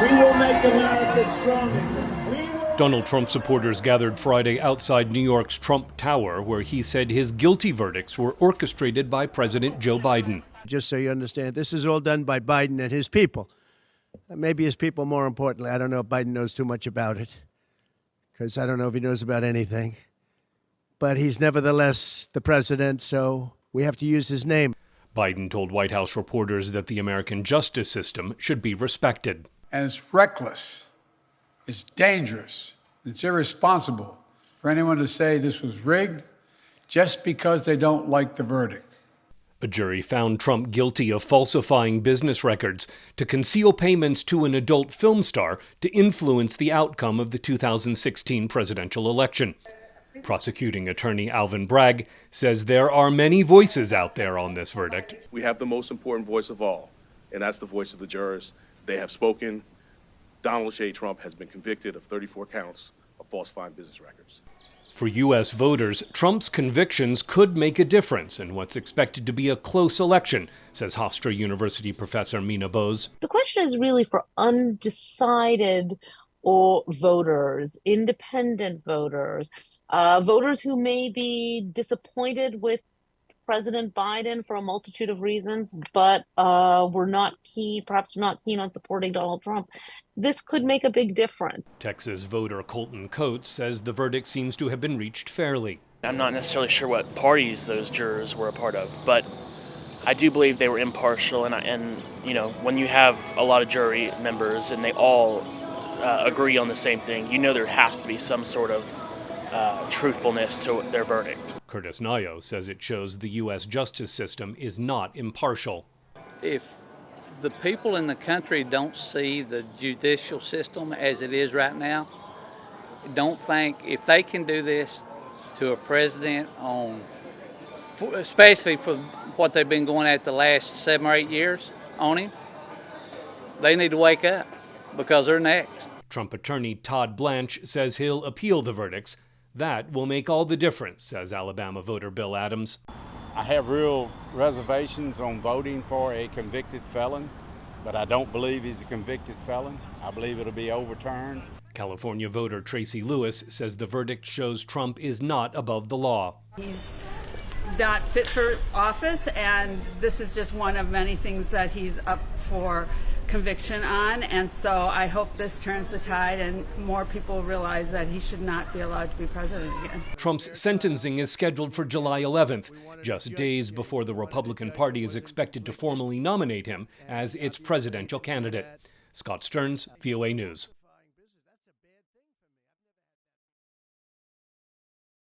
We will make America stronger. Donald Trump supporters gathered Friday outside New York's Trump Tower, where he said his guilty verdicts were orchestrated by President Joe Biden. Just so you understand, this is all done by Biden and his people. Maybe his people more importantly. I don't know if Biden knows too much about it, because I don't know if he knows about anything. But he's nevertheless the president, so we have to use his name. Biden told White House reporters that the American justice system should be respected. And it's reckless, it's dangerous, it's irresponsible for anyone to say this was rigged just because they don't like the verdict. A jury found Trump guilty of falsifying business records to conceal payments to an adult film star to influence the outcome of the 2016 presidential election. Prosecuting attorney Alvin Bragg says there are many voices out there on this verdict. We have the most important voice of all, and that's the voice of the jurors. They have spoken. Donald J. Trump has been convicted of 34 counts of falsifying business records. For U.S. voters, Trump's convictions could make a difference in what's expected to be a close election, says Hofstra University professor Mina Bose. The question is really for undecided voters, independent voters, voters who may be disappointed with President Biden for a multitude of reasons, but were not keen, perhaps not keen on supporting Donald Trump. This could make a big difference. Texas voter Colton Coates says the verdict seems to have been reached fairly. I'm not necessarily sure what parties those jurors were a part of, but I do believe they were impartial. And you know, when you have a lot of jury members and they all agree on the same thing, you know there has to be some sort of truthfulness to their verdict. Curtis Nayo says it shows the U.S. justice system is not impartial. If the people in the country don't see the judicial system as it is right now, don't think if they can do this to a president especially for what they've been going at the last 7 or 8 years on him, they need to wake up because they're next. Trump attorney Todd Blanche says he'll appeal the verdicts. That will make all the difference, says Alabama voter Bill Adams. I have real reservations on voting for a convicted felon, but I don't believe he's a convicted felon. I believe it'll be overturned. California voter Tracy Lewis says the verdict shows Trump is not above the law. He's not fit for office, and this is just one of many things that he's up for conviction on, and so I hope this turns the tide and more people realize that he should not be allowed to be president again. Trump's sentencing is scheduled for July 11th, just days before the Republican Party is expected to formally nominate him as its presidential candidate. Scott Stearns, VOA News.